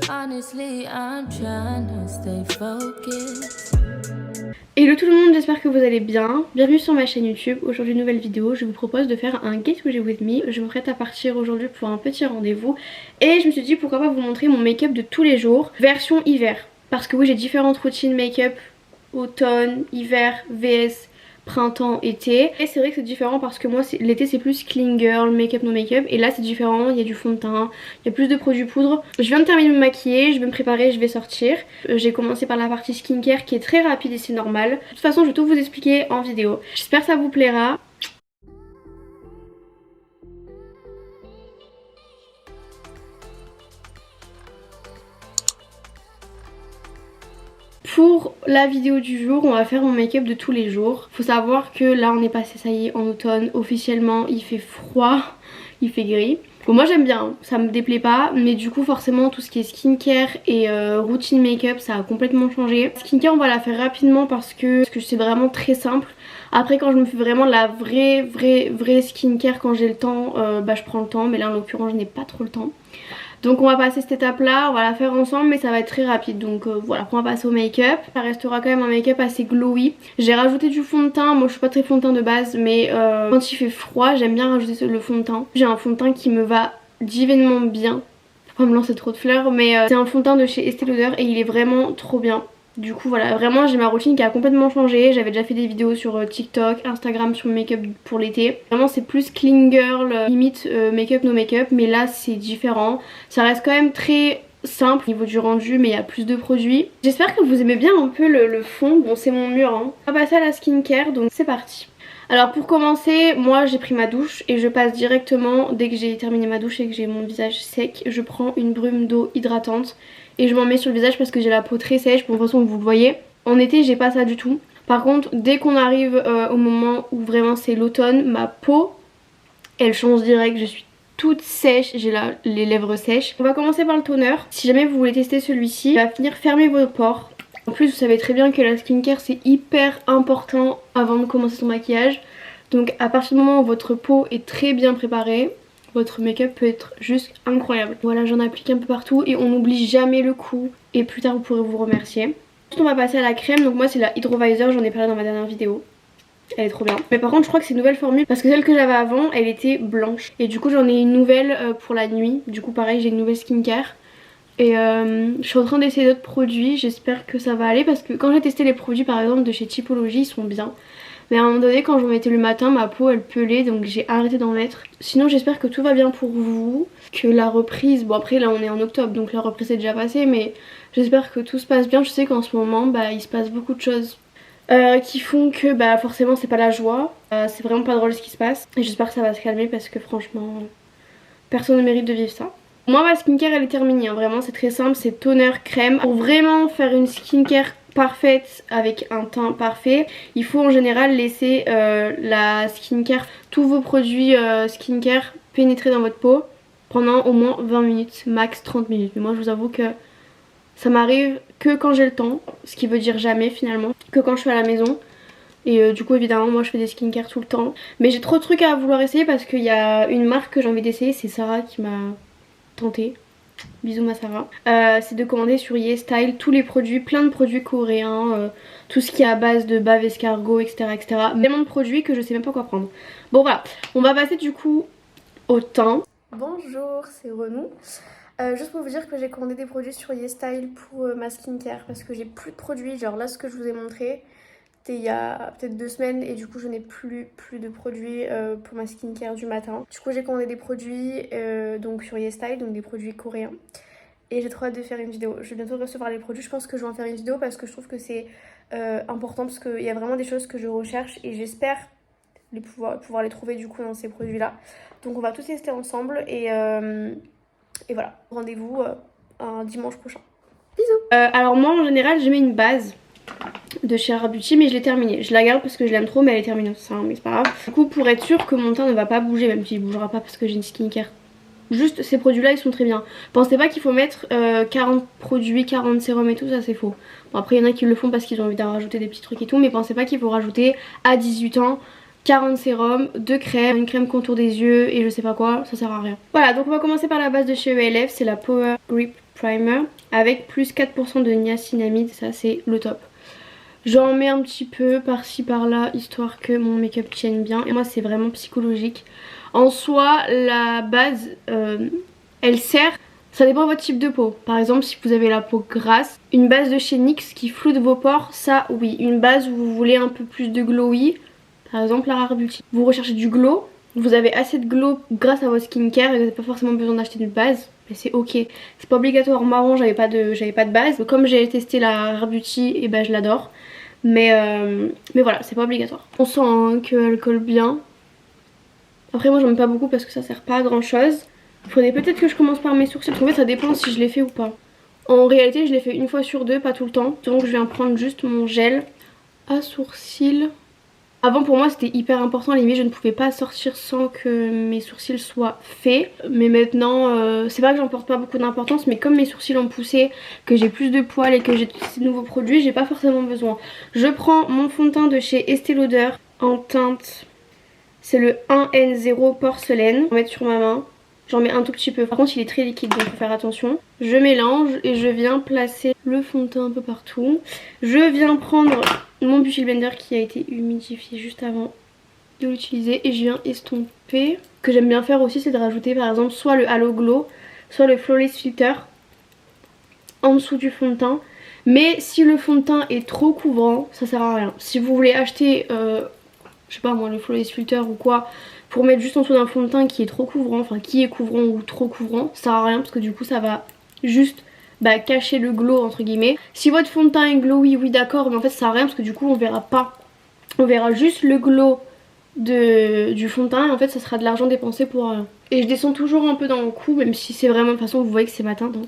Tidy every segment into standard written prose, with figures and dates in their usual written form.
Honestly, I'm trying to stay focused. Hello tout le monde, j'espère que vous allez bien. Bienvenue sur ma chaîne YouTube. Aujourd'hui nouvelle vidéo, je vous propose de faire un Get Ready With Me. Je m'apprête à partir aujourd'hui pour un petit rendez-vous et je me suis dit pourquoi pas vous montrer mon make-up de tous les jours version hiver. Parce que oui, j'ai différentes routines make-up, automne, hiver, vs printemps, été. Et c'est vrai que c'est différent parce que moi l'été c'est plus clean girl, make-up no make-up. Et là c'est différent, il y a du fond de teint, il y a plus de produits poudre. Je viens de terminer de me maquiller, je vais me préparer, je vais sortir. J'ai commencé par la partie skincare qui est très rapide et c'est normal. De toute façon je vais tout vous expliquer en vidéo. J'espère que ça vous plaira. Pour la vidéo du jour, on va faire mon make-up de tous les jours. Faut savoir que là on est passé, ça y est, en automne. Officiellement il fait froid, il fait gris. Bon moi j'aime bien, ça me déplaît pas, mais du coup forcément tout ce qui est skincare et routine make-up ça a complètement changé. Skincare on va la faire rapidement parce que c'est vraiment très simple. Après quand je me fais vraiment la vraie skincare quand j'ai le temps, bah je prends le temps, mais là en l'occurrence je n'ai pas trop le temps. Donc on va passer cette étape là, on va la faire ensemble mais ça va être très rapide. Donc voilà, on va passer au make-up. Ça restera quand même un make-up assez glowy. J'ai rajouté du fond de teint, moi je suis pas très fond de teint de base mais quand il fait froid j'aime bien rajouter le fond de teint. J'ai un fond de teint qui me va divinement bien. Faut pas me lancer trop de fleurs mais c'est un fond de teint de chez Estée Lauder et il est vraiment trop bien. Du coup voilà, vraiment j'ai ma routine qui a complètement changé. J'avais déjà fait des vidéos sur TikTok, Instagram sur le make-up pour l'été. Vraiment c'est plus clean girl, limite make-up no make-up. Mais là c'est différent. Ça reste quand même très simple au niveau du rendu mais il y a plus de produits. J'espère que vous aimez bien un peu le fond. Bon c'est mon mur hein. On va passer à la skincare donc c'est parti. Alors pour commencer, moi j'ai pris ma douche et je passe directement, dès que j'ai terminé ma douche et que j'ai mon visage sec, je prends une brume d'eau hydratante et je m'en mets sur le visage parce que j'ai la peau très sèche. Bon de toute façon vous le voyez, en été j'ai pas ça du tout. Par contre dès qu'on arrive au moment où vraiment c'est l'automne, ma peau elle change direct, je suis toute sèche, j'ai les lèvres sèches. On va commencer par le toner. Si jamais vous voulez tester celui-ci, il va venir fermer vos pores. En plus vous savez très bien que la skincare c'est hyper important avant de commencer son maquillage. Donc à partir du moment où votre peau est très bien préparée, votre make-up peut être juste incroyable. Voilà, j'en applique un peu partout et on n'oublie jamais le cou. Et plus tard vous pourrez vous remercier. Ensuite on va passer à la crème, donc moi c'est la Hydro Visor, j'en ai parlé dans ma dernière vidéo. Elle est trop bien. Mais par contre je crois que c'est une nouvelle formule parce que celle que j'avais avant elle était blanche. Et du coup j'en ai une nouvelle pour la nuit. Du coup pareil j'ai une nouvelle skincare. Et je suis en train d'essayer d'autres produits, j'espère que ça va aller parce que quand j'ai testé les produits par exemple de chez Typologie ils sont bien. Mais à un moment donné quand j'en mettais le matin ma peau elle pelait donc j'ai arrêté d'en mettre. Sinon j'espère que tout va bien pour vous, que la reprise, bon après là on est en octobre donc la reprise est déjà passée mais j'espère que tout se passe bien. Je sais qu'en ce moment bah, il se passe beaucoup de choses qui font que bah forcément c'est pas la joie, c'est vraiment pas drôle ce qui se passe. Et j'espère que ça va se calmer parce que franchement personne ne mérite de vivre ça. Moi ma skincare elle est terminée hein. Vraiment c'est très simple, c'est toner, crème. Pour vraiment faire une skincare parfaite avec un teint parfait, il faut en général laisser la skincare, tous vos produits skincare pénétrer dans votre peau pendant au moins 20 minutes, max 30 minutes. Mais moi je vous avoue que ça m'arrive que quand j'ai le temps, ce qui veut dire jamais finalement, que quand je suis à la maison. Et du coup évidemment moi je fais des skincare tout le temps. Mais j'ai trop de trucs à vouloir essayer parce qu'il y a une marque que j'ai envie d'essayer, c'est Sarah qui m'a tenté. Bisous ma Sarah. C'est de commander sur YesStyle tous les produits, plein de produits coréens, tout ce qui est à base de bave escargot etc. Tellement de produits que je sais même pas quoi prendre. Bon voilà, on va passer du coup au teint. Bonjour, c'est Renou. Juste pour vous dire que j'ai commandé des produits sur YesStyle pour ma skincare parce que j'ai plus de produits. Genre là ce que je vous ai montré c'était il y a peut-être 2 semaines et du coup je n'ai plus de produits pour ma skincare du matin. Du coup j'ai commandé des produits donc sur YesStyle, donc des produits coréens. Et j'ai trop hâte de faire une vidéo. Je vais bientôt recevoir les produits, je pense que je vais en faire une vidéo parce que je trouve que c'est important parce qu'il y a vraiment des choses que je recherche et j'espère pouvoir les trouver du coup dans ces produits là. Donc on va tous tester ensemble et voilà, rendez-vous un dimanche prochain. Bisous. Alors moi en général je mets une base de chez Rare Beauty mais je l'ai terminée. Je la garde parce que je l'aime trop mais elle est terminée ça hein, mais c'est pas grave. Du coup pour être sûr que mon teint ne va pas bouger, même s'il bougera pas parce que j'ai une skincare. Juste ces produits là ils sont très bien. Pensez pas qu'il faut mettre 40 produits, 40 sérums et tout, ça c'est faux. Bon après il y en a qui le font parce qu'ils ont envie d'en rajouter des petits trucs et tout, mais pensez pas qu'il faut rajouter à 18 ans 40 sérums, 2 crèmes, une crème contour des yeux et je sais pas quoi, ça sert à rien. Voilà, donc on va commencer par la base de chez ELF, c'est la Power Grip Primer avec plus 4% de niacinamide, ça c'est le top. J'en mets un petit peu par-ci par-là histoire que mon make-up tienne bien et moi c'est vraiment psychologique. En soi la base elle sert, ça dépend de votre type de peau. Par exemple si vous avez la peau grasse, une base de chez NYX qui floute vos pores, ça oui. Une base où vous voulez un peu plus de glowy, par exemple la Rare Beauty. Vous recherchez du glow, vous avez assez de glow grâce à votre skincare et vous n'avez pas forcément besoin d'acheter une base. Mais c'est ok, c'est pas obligatoire. Moi avant j'avais pas de base. Comme j'ai testé la Rare Beauty, et ben je l'adore. Mais voilà, c'est pas obligatoire. On sent hein, qu'elle colle bien. Après moi j'en mets pas beaucoup parce que ça sert pas à grand chose. Il faudrait peut-être que je commence par mes sourcils. En fait ça dépend si je les fais ou pas. En réalité je les fais une fois sur deux, pas tout le temps. Donc je viens prendre juste mon gel à sourcils. Avant pour moi c'était hyper important, limite je ne pouvais pas sortir sans que mes sourcils soient faits. Mais maintenant c'est pas que j'en porte pas beaucoup d'importance, mais comme mes sourcils ont poussé, que j'ai plus de poils et que j'ai tous ces nouveaux produits, j'ai pas forcément besoin. Je prends mon fond de teint de chez Estée Lauder en teinte, c'est le 1N0 porcelaine. Je vais mettre sur ma main, j'en mets un tout petit peu, par contre il est très liquide donc faut faire attention. Je mélange et je viens placer le fond de teint un peu partout. Je viens prendre mon Beauty Blender qui a été humidifié juste avant de l'utiliser et je viens estomper. Ce que j'aime bien faire aussi c'est de rajouter par exemple soit le Halo Glow, soit le Flawless Filter en dessous du fond de teint. Mais si le fond de teint est trop couvrant, ça sert à rien. Si vous voulez acheter, je sais pas moi, le Flawless Filter ou quoi, pour mettre juste en dessous d'un fond de teint qui est trop couvrant, enfin qui est couvrant ou trop couvrant, ça sert à rien parce que du coup ça va juste cacher le glow entre guillemets. Si votre fond de teint est glowy, oui d'accord, mais en fait ça sert à rien parce que du coup on verra pas. On verra juste le glow du fond de teint et en fait ça sera de l'argent dépensé pour rien. Et je descends toujours un peu dans le cou, même si c'est vraiment de toute façon vous voyez que c'est ma teinte. Hein.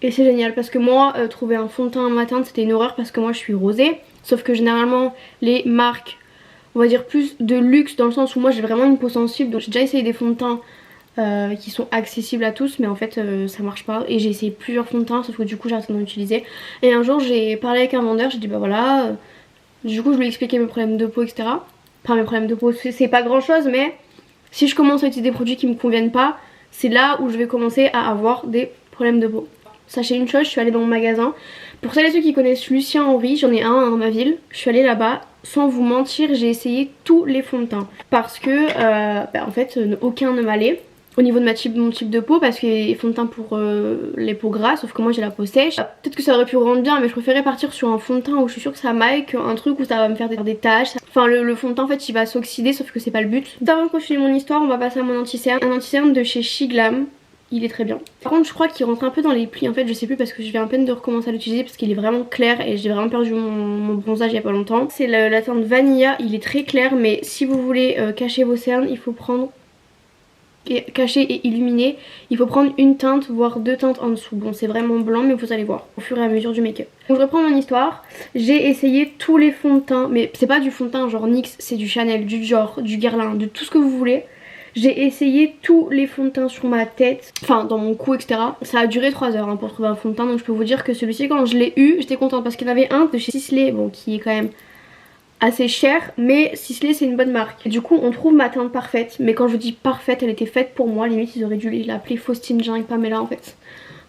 Et c'est génial parce que moi trouver un fond de teint à ma teinte c'était une horreur parce que moi je suis rosée. Sauf que généralement les marques, on va dire plus de luxe dans le sens où moi j'ai vraiment une peau sensible. Donc j'ai déjà essayé des fonds de teint qui sont accessibles à tous mais en fait ça marche pas et j'ai essayé plusieurs fonds de teint sauf que du coup j'ai arrêté d'en utiliser. Et un jour j'ai parlé avec un vendeur, j'ai dit bah voilà du coup je lui ai expliqué mes problèmes de peau etc. Enfin mes problèmes de peau c'est pas grand chose mais si je commence à utiliser des produits qui me conviennent pas, c'est là où je vais commencer à avoir des problèmes de peau. Sachez une chose, je suis allée dans mon magasin. Pour celles et ceux qui connaissent Lucien Henry, j'en ai un dans ma ville. Je suis allée là-bas, sans vous mentir, j'ai essayé tous les fonds de teint. Parce que, en fait, aucun ne m'allait. Au niveau de mon type de peau, parce qu'il y a des fonds de teint pour les peaux grasses, sauf que moi j'ai la peau sèche. Peut-être que ça aurait pu rendre bien, mais je préférais partir sur un fond de teint où je suis sûre que ça m'aille qu'un truc où ça va me faire des taches. Enfin, le fond de teint en fait il va s'oxyder, sauf que c'est pas le but. Avant de continuer mon histoire, on va passer à mon anti-cerne. Un anti-cerne de chez Shiglam. Il est très bien. Par contre je crois qu'il rentre un peu dans les plis en fait, je sais plus parce que je viens à peine de recommencer à l'utiliser parce qu'il est vraiment clair et j'ai vraiment perdu mon bronzage il y a pas longtemps. C'est la teinte Vanilla, il est très clair mais si vous voulez cacher vos cernes il faut prendre, cacher et illuminer, il faut prendre une teinte voire deux teintes en dessous. Bon c'est vraiment blanc mais vous allez voir au fur et à mesure du make-up. Donc je reprends mon histoire, j'ai essayé tous les fonds de teint mais c'est pas du fond de teint genre NYX, c'est du Chanel, du Dior, du Guerlain, de tout ce que vous voulez. J'ai essayé tous les fonds de teint sur ma tête, enfin dans mon cou etc. Ça a duré 3 heures pour trouver un fond de teint donc je peux vous dire que celui-ci quand je l'ai eu j'étais contente parce qu'il y en avait un de chez Sisley bon qui est quand même assez cher mais Sisley c'est une bonne marque. Et du coup on trouve ma teinte parfaite mais quand je vous dis parfaite elle était faite pour moi, limite ils auraient dû l'appeler Faustine Jean et Pamela en fait.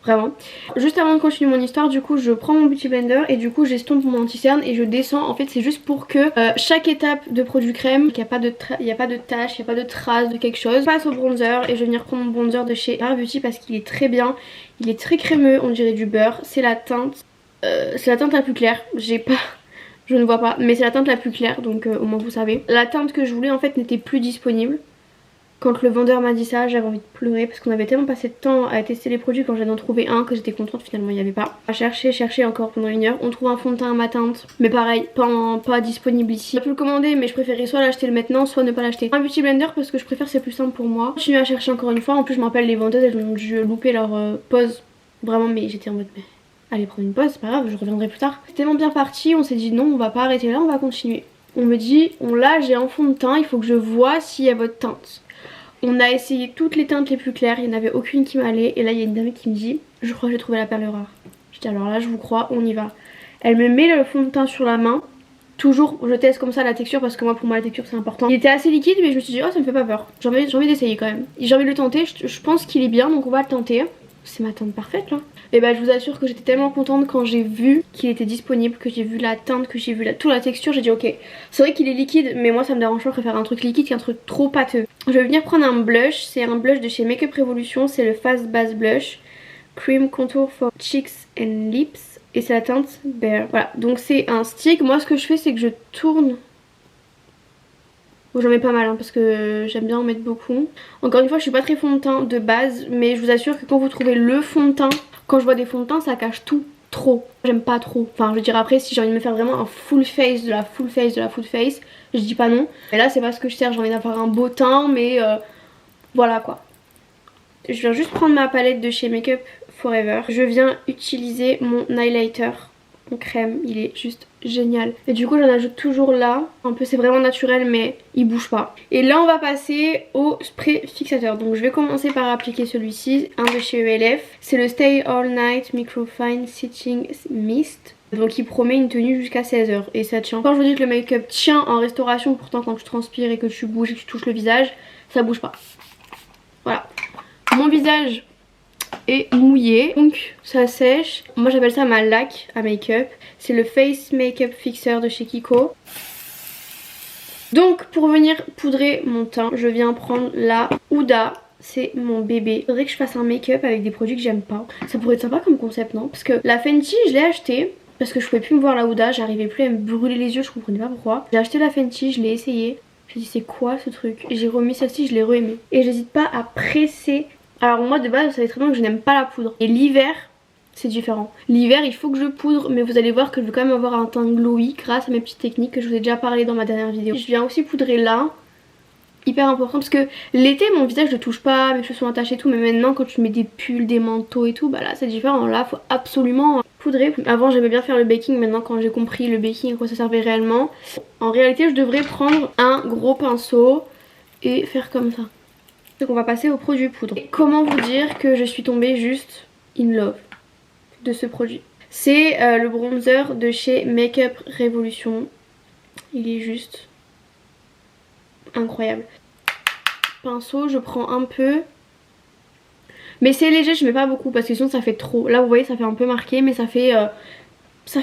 Vraiment. Juste avant de continuer mon histoire du coup je prends mon Beauty Blender et du coup j'estompe mon anti-cerne et je descends. En fait c'est juste pour que chaque étape de produit crème, qu'il n'y a pas de taches, il n'y a pas de traces de quelque chose. Je passe au bronzer et je vais venir prendre mon bronzer de chez Rare Beauty parce qu'il est très bien. Il est très crémeux, on dirait du beurre. C'est la teinte la plus claire. Je ne vois pas mais c'est la teinte la plus claire donc au moins vous savez. La teinte que je voulais en fait n'était plus disponible. Quand le vendeur m'a dit ça, j'avais envie de pleurer parce qu'on avait tellement passé de temps à tester les produits quand j'en ai trouvé un que j'étais contente, finalement il n'y avait pas. À chercher encore pendant 1 heure. On trouve un fond de teint à ma teinte, mais pareil, pas disponible ici. On peut le commander mais je préférais soit l'acheter maintenant, soit ne pas l'acheter. Un Beauty Blender parce que je préfère, c'est plus simple pour moi. Je continue à chercher encore une fois, en plus je me rappelle les vendeuses, elles ont dû louper leur pause. Vraiment mais j'étais en mode mais allez prendre une pause, c'est pas grave, je reviendrai plus tard. C'est tellement bien parti, on s'est dit non on va pas arrêter là, on va continuer. On me dit, là j'ai un fond de teint, il faut que je vois s'il y a votre teinte. On a essayé toutes les teintes les plus claires, il n'y en avait aucune qui m'allait. Et là il y a une dame qui me dit, je crois que j'ai trouvé la perle rare. Je dis alors là je vous crois, on y va. Elle me met le fond de teint sur la main Toujours je teste comme ça la texture parce que moi pour moi la texture c'est important. Il était assez liquide mais je me suis dit oh ça me fait pas peur. J'ai envie d'essayer quand même. J'ai envie de le tenter, je pense qu'il est bien donc on va le tenter. C'est ma teinte parfaite là. Et bah je vous assure que j'étais tellement contente quand j'ai vu qu'il était disponible, que j'ai vu la teinte, que j'ai vu toute la texture, j'ai dit ok. C'est vrai qu'il est liquide mais moi ça me dérange pas, je préfère un truc liquide qu'un truc trop pâteux. Je vais venir prendre un blush, c'est un blush de chez Makeup Revolution, c'est le Fast Base Blush. Cream Contour for Cheeks and Lips. Et c'est la teinte Bear. Voilà, donc c'est un stick. Moi ce que je fais c'est que je tourne. Bon j'en mets pas mal hein, parce que j'aime bien en mettre beaucoup. Encore une fois je suis pas très fond de teint de base. Mais je vous assure que quand vous trouvez le fond de teint, quand je vois des fonds de teint ça cache tout trop. J'aime pas trop. Enfin je veux dire après si j'ai envie de me faire vraiment un full face de la full face de la full face, je dis pas non. Et là c'est pas ce que je cherche, j'ai envie d'avoir un beau teint mais voilà quoi. Je viens juste prendre ma palette de chez Makeup Forever. Je viens utiliser mon highlighter en crème, il est juste génial. Et du coup j'en ajoute toujours là, un peu c'est vraiment naturel mais il bouge pas. Et là on va passer au spray fixateur. Donc je vais commencer par appliquer celui-ci, un de chez ELF. C'est le Stay All Night Microfine Setting Mist. Donc il promet une tenue jusqu'à 16 h et ça tient. Quand je vous dis que le make-up tient en restauration, pourtant quand tu transpires et que tu bouges et que tu touches le visage, ça bouge pas. Voilà. Mon visage est mouillé, donc ça sèche. Moi j'appelle ça ma laque à make-up. C'est le Face Makeup Fixer de chez Kiko. Donc pour venir poudrer mon teint, je viens prendre la Huda. C'est mon bébé. Faudrait que je fasse un make-up avec des produits que j'aime pas. Ça pourrait être sympa comme concept, non? Parce que la Fenty, je l'ai achetée parce que je pouvais plus me voir la Huda. J'arrivais plus à me brûler les yeux, je comprenais pas pourquoi. J'ai acheté la Fenty, je l'ai essayé. J'ai dit c'est quoi ce truc? J'ai remis celle-ci, je l'ai re-aimée. Et j'hésite pas à presser. Alors moi de base vous savez très bien que je n'aime pas la poudre. Et l'hiver c'est différent. L'hiver il faut que je poudre mais vous allez voir que je vais quand même avoir un teint glowy grâce à mes petites techniques que je vous ai déjà parlé dans ma dernière vidéo. Je viens aussi poudrer là. Hyper important parce que l'été mon visage ne touche pas, mes cheveux sont attachés et tout. Mais maintenant quand tu mets des pulls, des manteaux et tout, bah là c'est différent. Là faut absolument poudrer. Avant j'aimais bien faire le baking, maintenant quand j'ai compris le baking à quoi ça servait réellement. En réalité je devrais prendre un gros pinceau et faire comme ça. Donc on va passer au produit poudre. Et comment vous dire que je suis tombée juste in love de ce produit. C'est le bronzer de chez Makeup Revolution. Il est juste incroyable. Pinceau, je prends un peu. Mais c'est léger, je mets pas beaucoup parce que sinon ça fait trop. Là vous voyez ça fait un peu marqué mais ça fait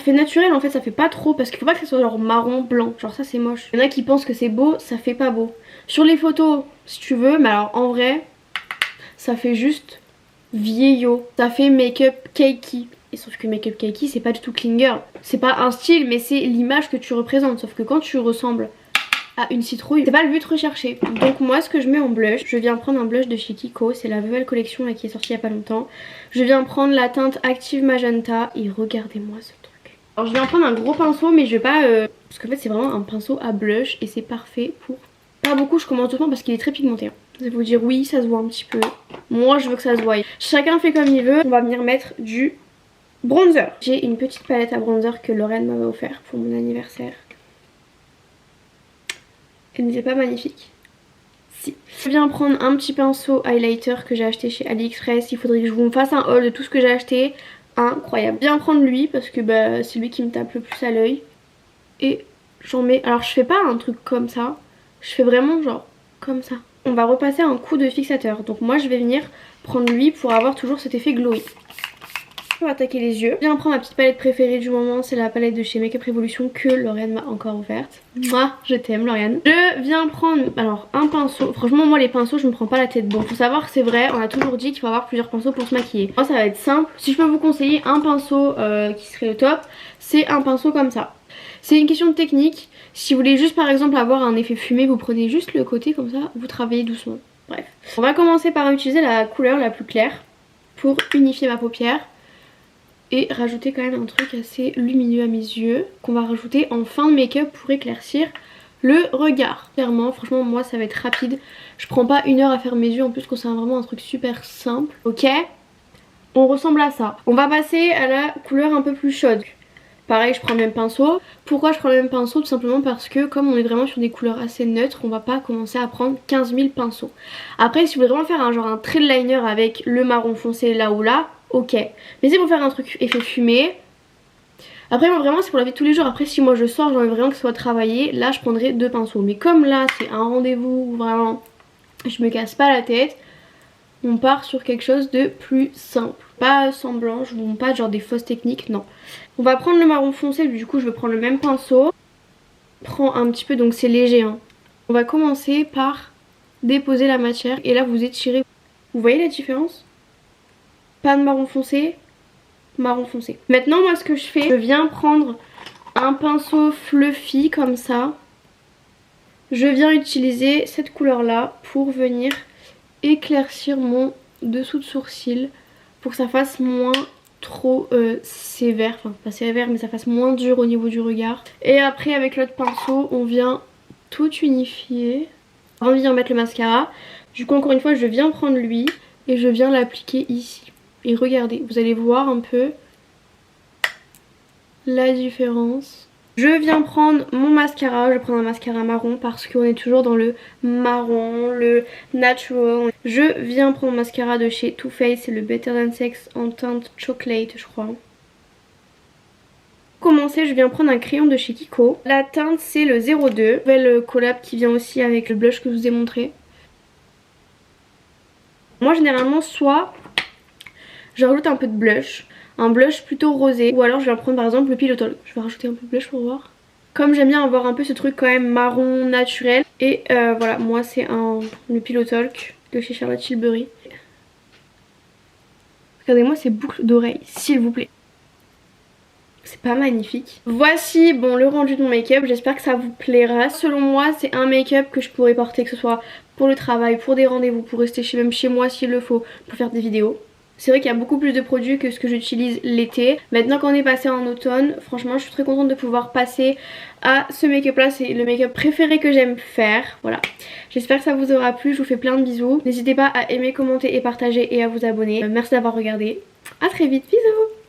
naturel en fait, ça fait pas trop parce qu'il faut pas que ça soit genre marron blanc. Genre ça c'est moche. Il y en a qui pensent que c'est beau, ça fait pas beau. Sur les photos si tu veux, mais alors en vrai ça fait juste vieillot. Ça fait make-up cakey. Et sauf que make-up cakey c'est pas du tout clean girl. C'est pas un style mais c'est l'image que tu représentes. Sauf que quand tu ressembles à une citrouille, c'est pas le but recherché. Donc moi ce que je mets en blush, je viens prendre un blush de chez Kiko. C'est la nouvelle collection là qui est sortie il y a pas longtemps. Je viens prendre la teinte Active Magenta. Et regardez-moi ce truc. Alors je viens prendre un gros pinceau mais je vais pas... parce qu'en fait c'est vraiment un pinceau à blush. Et c'est parfait pour... Pas beaucoup, je commence doucement parce qu'il est très pigmenté. Vous allez vous dire oui ça se voit un petit peu. Moi je veux que ça se voie. Chacun fait comme il veut. On va venir mettre du bronzer. J'ai une petite palette à bronzer que Lorraine m'avait offert pour mon anniversaire. Elle n'était pas magnifique? Si. Je viens prendre un petit pinceau highlighter que j'ai acheté chez AliExpress. Il faudrait que je vous fasse un haul de tout ce que j'ai acheté. Incroyable. Je viens prendre lui parce que bah, c'est lui qui me tape le plus à l'œil. Et j'en mets... Alors je fais pas un truc comme ça. Je fais vraiment genre comme ça. On va repasser un coup de fixateur. Donc moi je vais venir prendre lui pour avoir toujours cet effet glowy. On va attaquer les yeux. Je viens prendre ma petite palette préférée du moment. C'est la palette de chez Makeup Revolution que Lauriane m'a encore offerte. Moi je t'aime Lauriane. Je viens prendre alors un pinceau. Franchement moi les pinceaux je me prends pas la tête. Bon faut savoir c'est vrai, on a toujours dit qu'il faut avoir plusieurs pinceaux pour se maquiller. Moi ça va être simple. Si je peux vous conseiller un pinceau qui serait le top, c'est un pinceau comme ça. C'est une question de technique. Si vous voulez juste par exemple avoir un effet fumé, vous prenez juste le côté comme ça, vous travaillez doucement. Bref. On va commencer par utiliser la couleur la plus claire pour unifier ma paupière. Et rajouter quand même un truc assez lumineux à mes yeux qu'on va rajouter en fin de make-up pour éclaircir le regard. Clairement, franchement moi ça va être rapide. Je prends pas 1 heure à faire mes yeux en plus que c'est vraiment un truc super simple. Ok, on ressemble à ça. On va passer à la couleur un peu plus chaude. Pareil je prends le même pinceau. Pourquoi je prends le même pinceau? Tout simplement parce que comme on est vraiment sur des couleurs assez neutres, on va pas commencer à prendre 15 000 pinceaux. Après si vous voulez vraiment faire un trait de liner avec le marron foncé là ou là, ok. Mais c'est pour faire un truc effet fumé. Après moi vraiment c'est pour la vie de tous les jours. Après si moi je sors, j'ai envie vraiment que ce soit travaillé, là je prendrai 2 pinceaux. Mais comme là c'est un rendez-vous où vraiment je me casse pas la tête, on part sur quelque chose de plus simple. Pas semblant, je vous montre pas genre des fausses techniques, non. On va prendre le marron foncé, du coup je vais prendre le même pinceau. Prends un petit peu, donc c'est léger hein. On va commencer par déposer la matière et là vous étirez. Vous voyez la différence? Pas de marron foncé, marron foncé. Maintenant moi ce que je fais, je viens prendre un pinceau fluffy comme ça. Je viens utiliser cette couleur là pour venir éclaircir mon dessous de sourcil pour que ça fasse moins trop sévère, enfin pas sévère mais ça fasse moins dur au niveau du regard. Et après avec l'autre pinceau on vient tout unifier avant de venir mettre le mascara. Du coup encore une fois je viens prendre lui et je viens l'appliquer ici. Et regardez, vous allez voir un peu la différence. Je viens prendre mon mascara, je vais prendre un mascara marron parce qu'on est toujours dans le marron, le natural. Je viens prendre mon mascara de chez Too Faced, c'est le Better Than Sex en teinte chocolate je crois. Pour commencer, je viens prendre un crayon de chez Kiko. La teinte c'est le 02, nouvelle collab qui vient aussi avec le blush que je vous ai montré. Moi généralement soit je rajoute un peu de blush. Un blush plutôt rosé ou alors je vais prendre par exemple le Pillow Talk. Je vais rajouter un peu de blush pour voir. Comme j'aime bien avoir un peu ce truc quand même marron naturel. Et voilà, moi c'est le Pillow Talk de chez Charlotte Tilbury. Regardez-moi ces boucles d'oreilles, s'il vous plaît. C'est pas magnifique. Voici bon le rendu de mon make-up, j'espère que ça vous plaira. Selon moi c'est un make-up que je pourrais porter, que ce soit pour le travail, pour des rendez-vous, pour rester même chez moi s'il le faut, pour faire des vidéos. C'est vrai qu'il y a beaucoup plus de produits que ce que j'utilise l'été. Maintenant qu'on est passé en automne, franchement je suis très contente de pouvoir passer à ce make-up là. C'est le make-up préféré que j'aime faire. Voilà. J'espère que ça vous aura plu. Je vous fais plein de bisous. N'hésitez pas à aimer, commenter et partager et à vous abonner. Merci d'avoir regardé. À très vite. Bisous.